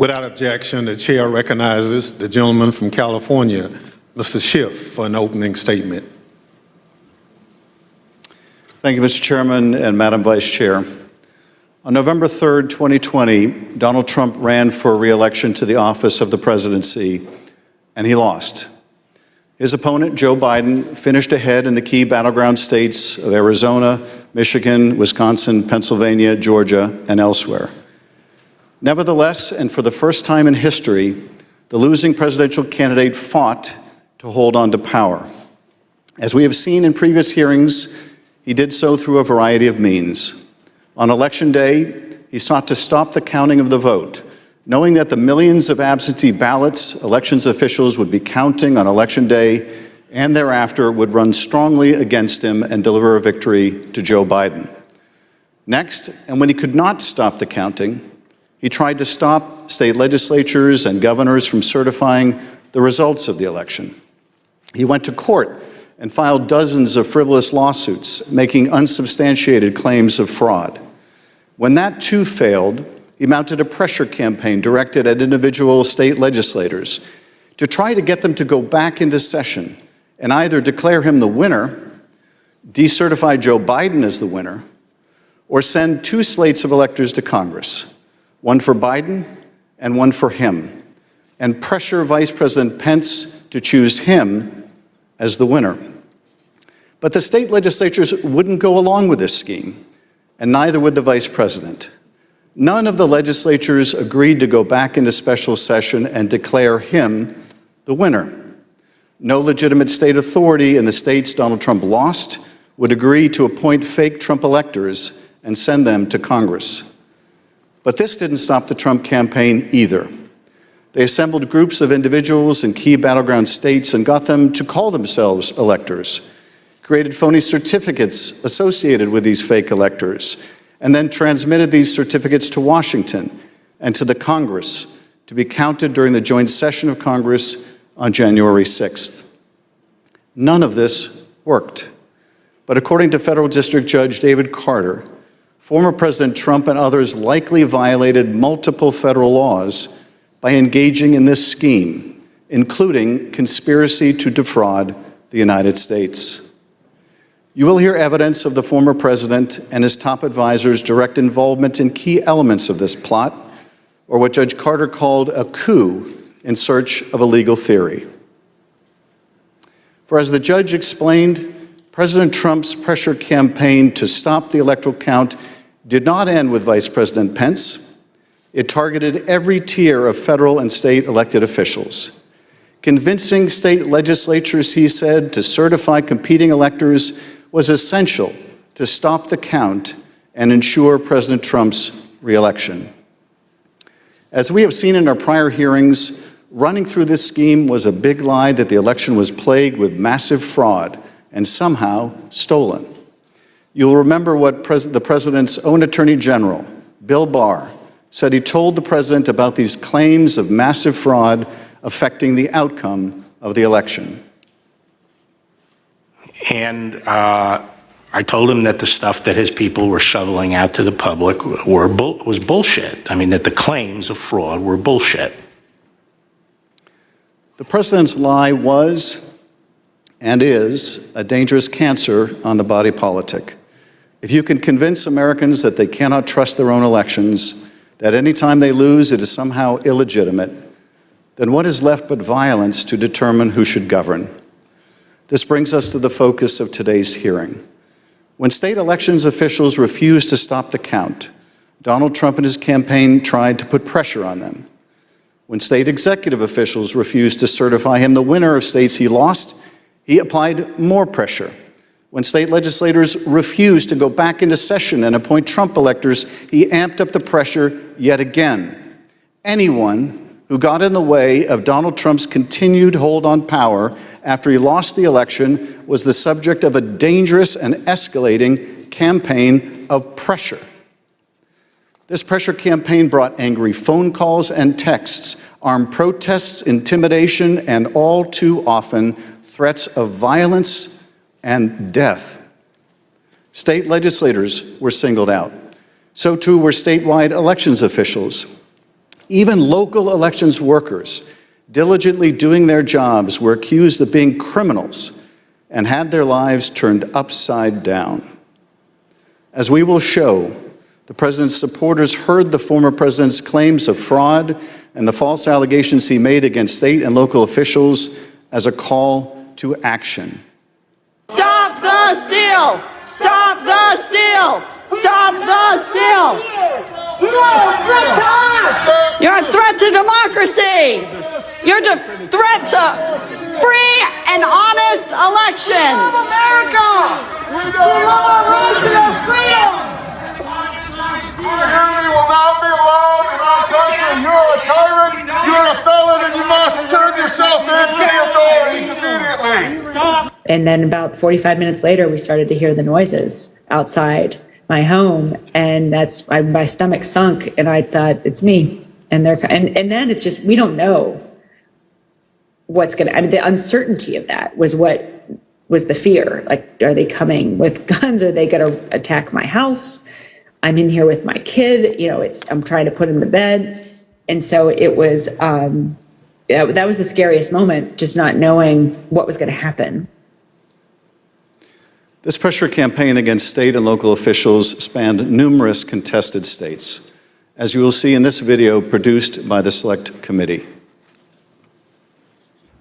Without objection, the chair recognizes the gentleman from California, Mr. Schiff, for an opening statement. Thank you, Mr. Chairman and Madam Vice Chair. On November 3rd, 2020, Donald Trump ran for re-election to the office of the presidency, and he lost. His opponent, Joe Biden, finished ahead in the key battleground states of Arizona, Michigan, Wisconsin, Pennsylvania, Georgia, and elsewhere. Nevertheless, and for the first time in history, the losing presidential candidate fought to hold on to power. As we have seen in previous hearings, he did so through a variety of means. On Election Day, he sought to stop the counting of the vote, knowing that the millions of absentee ballots elections officials would be counting on Election Day and thereafter would run strongly against him and deliver a victory to Joe Biden. Next, and when he could not stop the counting, he tried to stop state legislatures and governors from certifying the results of the election. He went to court and filed dozens of frivolous lawsuits, making unsubstantiated claims of fraud. When that too failed, he mounted a pressure campaign directed at individual state legislators to try to get them to go back into session and either declare him the winner, decertify Joe Biden as the winner, or send two slates of electors to Congress, one for Biden and one for him, and pressure Vice President Pence to choose him as the winner. But the state legislatures wouldn't go along with this scheme, and neither would the vice president. None of the legislatures agreed to go back into special session and declare him the winner. No legitimate state authority in the states Donald Trump lost would agree to appoint fake Trump electors and send them to Congress. But this didn't stop the Trump campaign either. They assembled groups of individuals in key battleground states and got them to call themselves electors, created phony certificates associated with these fake electors, and then transmitted these certificates to Washington and to the Congress to be counted during the joint session of Congress on January 6th. None of this worked. But according to Federal District Judge David Carter, former President Trump and others likely violated multiple federal laws by engaging in this scheme, including conspiracy to defraud the United States. You will hear evidence of the former president and his top advisors' direct involvement in key elements of this plot, or what Judge Carter called a coup in search of a legal theory. For as the judge explained, President Trump's pressure campaign to stop the electoral count did not end with Vice President Pence. It targeted every tier of federal and state elected officials. Convincing state legislatures, he said, to certify competing electors was essential to stop the count and ensure President Trump's re-election. As we have seen in our prior hearings, running through this scheme was a big lie that the election was plagued with massive fraud and somehow stolen. You'll remember what the president's own Attorney General, Bill Barr, said he told the president about these claims of massive fraud affecting the outcome of the election. And I told him that the stuff that his people were shoveling out to the public was bullshit. I mean, that the claims of fraud were bullshit. The president's lie was and is a dangerous cancer on the body politic. If you can convince Americans that they cannot trust their own elections, that any time they lose it is somehow illegitimate, then what is left but violence to determine who should govern? This brings us to the focus of today's hearing. When state elections officials refused to stop the count, Donald Trump and his campaign tried to put pressure on them. When state executive officials refused to certify him the winner of states he lost, he applied more pressure. When state legislators refused to go back into session and appoint Trump electors, he amped up the pressure yet again. Anyone who got in the way of Donald Trump's continued hold on power after he lost the election was the subject of a dangerous and escalating campaign of pressure. This pressure campaign brought angry phone calls and texts, armed protests, intimidation, and all too often threats of violence and death. State legislators were singled out. So too were statewide elections officials. Even local elections workers, diligently doing their jobs, were accused of being criminals and had their lives turned upside down. As we will show, the president's supporters heard the former president's claims of fraud and the false allegations he made against state and local officials as a call to action. Stop the steal! Stop the steal! Stop the steal! You're a threat to democracy! You're a threat to free and honest elections! We love America! We love our rights and our freedom! Tyranny will not be allowed in our country. You're a tyrant, you're a felon, and you must turn yourself in to the authorities immediately. And then about 45 minutes later, we started to hear the noises outside my home, and my stomach sunk, and I thought, it's me. And then it's just, we don't know what's going to, I mean, the uncertainty of that was what was the fear. Like, are they coming with guns? Are they going to attack my house? I'm in here with my kid, I'm trying to put him to bed. And so it was, that was the scariest moment, just not knowing what was going to happen. This pressure campaign against state and local officials spanned numerous contested states, as you will see in this video produced by the Select Committee.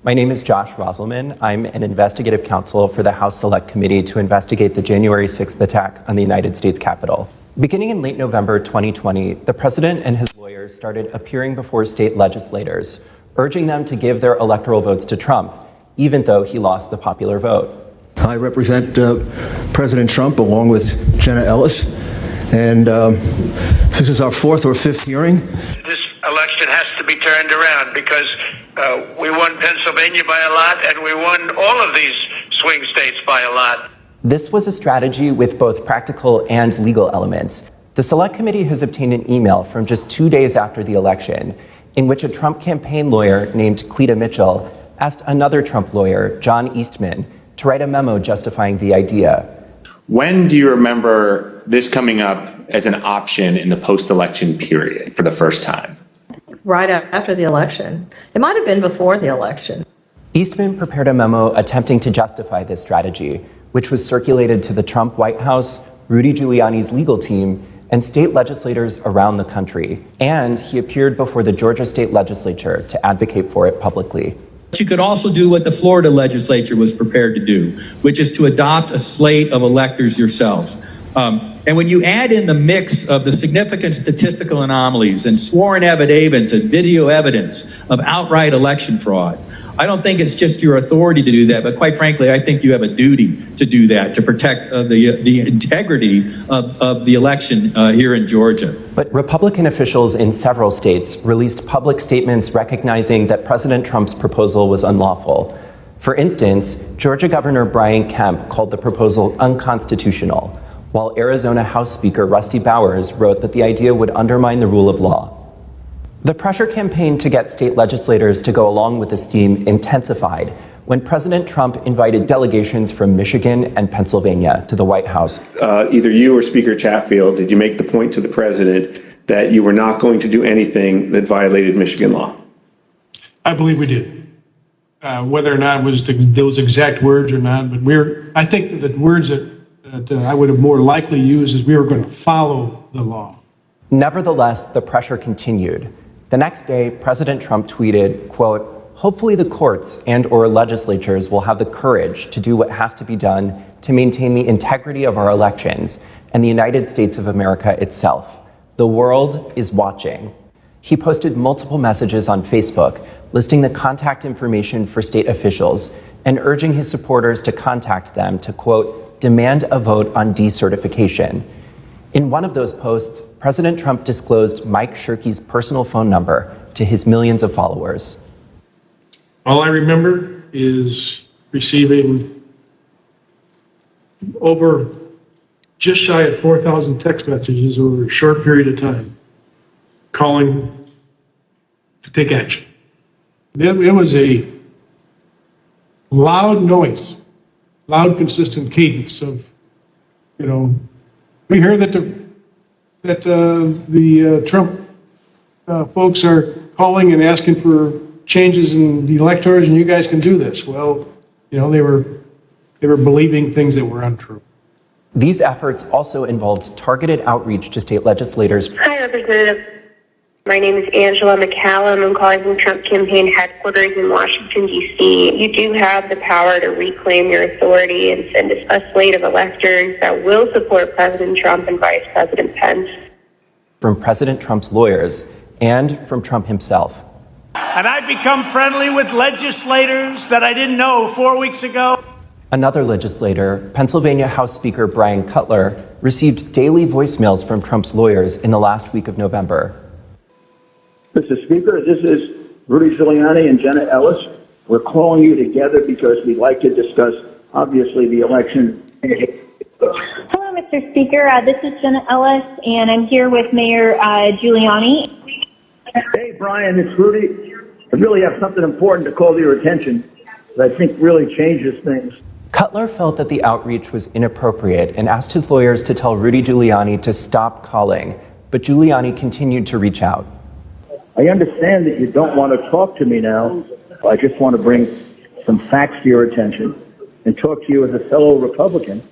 My name is Josh Roselman. I'm an investigative counsel for the House Select Committee to investigate the January 6th attack on the United States Capitol. Beginning in late November 2020, the president and his lawyers started appearing before state legislators, urging them to give their electoral votes to Trump, even though he lost the popular vote. I represent President Trump along with Jenna Ellis, and this is our fourth or fifth hearing. This election has to be turned around because we won Pennsylvania by a lot, and we won all of these swing states by a lot. This was a strategy with both practical and legal elements. The Select Committee has obtained an email from just 2 days after the election in which a Trump campaign lawyer named Cleta Mitchell asked another Trump lawyer, John Eastman, to write a memo justifying the idea. When do you remember this coming up as an option in the post-election period for the first time? Right after the election. It might have been before the election. Eastman prepared a memo attempting to justify this strategy, which was circulated to the Trump White House, Rudy Giuliani's legal team, and state legislators around the country. And he appeared before the Georgia state legislature to advocate for it publicly. You could also do what the Florida legislature was prepared to do, which is to adopt a slate of electors yourselves. And when you add in the mix of the significant statistical anomalies and sworn affidavits and video evidence of outright election fraud, I don't think it's just your authority to do that, but quite frankly, I think you have a duty to do that, to protect the integrity of the election here in Georgia. But Republican officials in several states released public statements recognizing that President Trump's proposal was unlawful. For instance, Georgia Governor Brian Kemp called the proposal unconstitutional, while Arizona House Speaker Rusty Bowers wrote that the idea would undermine the rule of law. The pressure campaign to get state legislators to go along with the scheme intensified when President Trump invited delegations from Michigan and Pennsylvania to the White House. Either you or Speaker Chatfield, did you make the point to the president that you were not going to do anything that violated Michigan law? I believe we did. Whether or not it was those exact words or not, but I think that the words that I would have more likely used is we were going to follow the law. Nevertheless, the pressure continued. The next day, President Trump tweeted, quote, "Hopefully the courts and/or legislatures will have the courage to do what has to be done to maintain the integrity of our elections and the United States of America itself. The world is watching." He posted multiple messages on Facebook listing the contact information for state officials and urging his supporters to contact them to, quote, "demand a vote on decertification." In one of those posts, President Trump disclosed Mike Shirkey's personal phone number to his millions of followers. All I remember is receiving over just shy of 4,000 text messages over a short period of time, calling to take action. It was a loud noise, loud, consistent cadence of, we hear that the Trump folks are calling and asking for changes in the electors, and you guys can do this. Well, they were believing things that were untrue. These efforts also involved targeted outreach to state legislators. Hi, Representative. My name is Angela McCallum. I'm calling from Trump campaign headquarters in Washington, D.C. You do have the power to reclaim your authority and send a slate of electors that will support President Trump and Vice President Pence. From President Trump's lawyers and from Trump himself. And I've become friendly with legislators that I didn't know 4 weeks ago. Another legislator, Pennsylvania House Speaker Brian Cutler, received daily voicemails from Trump's lawyers in the last week of November. Mr. Speaker, this is Rudy Giuliani and Jenna Ellis. We're calling you together because we'd like to discuss, obviously, the election. Hello, Mr. Speaker. This is Jenna Ellis, and I'm here with Mayor Giuliani. Hey, Brian, it's Rudy. I really have something important to call to your attention that I think really changes things. Cutler felt that the outreach was inappropriate and asked his lawyers to tell Rudy Giuliani to stop calling, but Giuliani continued to reach out. I understand that you don't want to talk to me now. I just want to bring some facts to your attention and talk to you as a fellow Republican.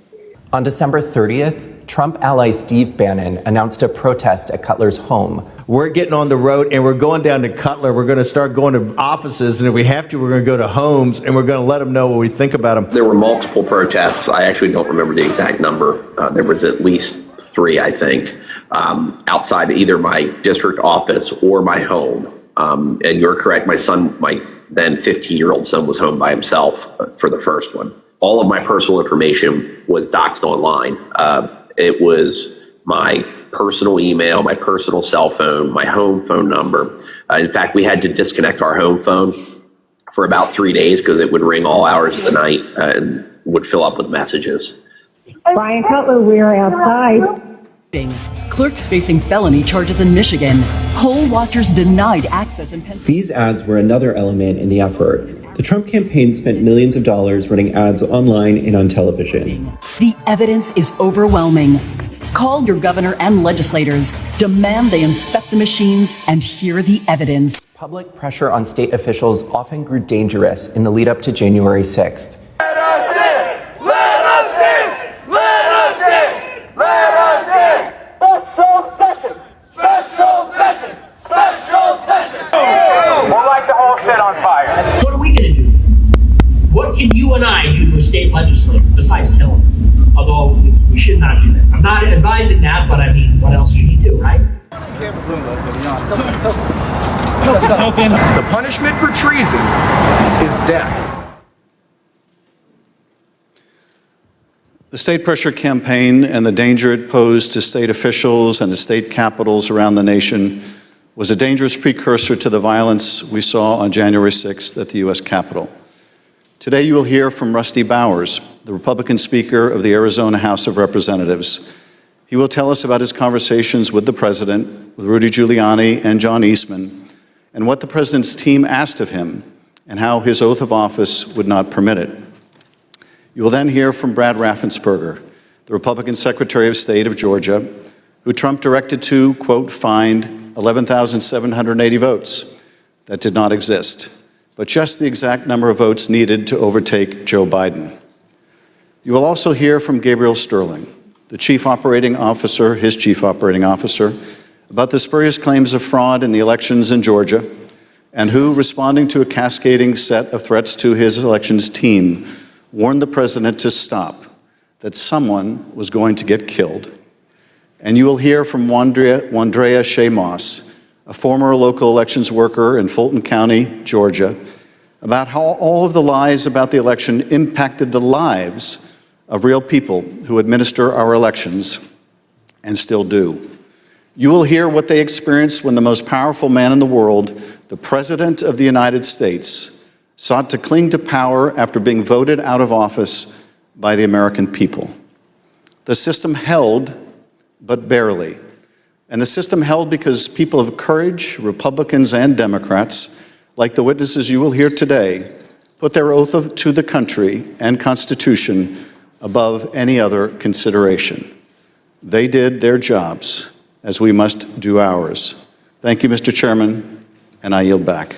On December 30th, Trump ally Steve Bannon announced a protest at Cutler's home. We're getting on the road and we're going down to Cutler. We're going to start going to offices, and if we have to, we're going to go to homes, and we're going to let them know what we think about them. There were multiple protests. I actually don't remember the exact number. There was at least 3, I think, outside either my district office or my home. And you're correct, my son, my then 15-year-old son, was home by himself for the first one. All of my personal information was doxed online. It was my personal email, my personal cell phone, my home phone number. In fact, we had to disconnect our home phone for about 3 days because it would ring all hours of the night and would fill up with messages. Brian Cutler, we're outside. Clerks facing felony charges in Michigan. Poll watchers denied access in Pennsylvania. These ads were another element in the effort. The Trump campaign spent millions of dollars running ads online and on television. The evidence is overwhelming. Call your governor and legislators. Demand they inspect the machines and hear the evidence. Public pressure on state officials often grew dangerous in the lead up to January 6th. What are we going to do? What can you and I do to a state legislator besides kill him? Although we should not do that. I'm not advising that, but I mean, what else can you do, right? The punishment for treason is death. The state pressure campaign and the danger it posed to state officials and to state capitals around the nation was a dangerous precursor to the violence we saw on January 6th at the U.S. Capitol. Today you will hear from Rusty Bowers, the Republican Speaker of the Arizona House of Representatives. He will tell us about his conversations with the President, with Rudy Giuliani and John Eastman, and what the President's team asked of him, and how his oath of office would not permit it. You will then hear from Brad Raffensperger, the Republican Secretary of State of Georgia, who Trump directed to, quote, find 11,780 votes that did not exist, but just the exact number of votes needed to overtake Joe Biden. You will also hear from Gabriel Sterling, the chief operating officer, his chief operating officer, about the spurious claims of fraud in the elections in Georgia, and who, responding to a cascading set of threats to his elections team, warned the president to stop, that someone was going to get killed. And you will hear from Wandrea Shea Moss, a former local elections worker in Fulton County, Georgia, about how all of the lies about the election impacted the lives of real people who administer our elections and still do. You will hear what they experienced when the most powerful man in the world, the President of the United States, sought to cling to power after being voted out of office by the American people. The system held, but barely. And the system held because people of courage, Republicans and Democrats, like the witnesses you will hear today, put their oath to the country and Constitution above any other consideration. They did their jobs, as we must do ours. Thank you, Mr. Chairman, and I yield back.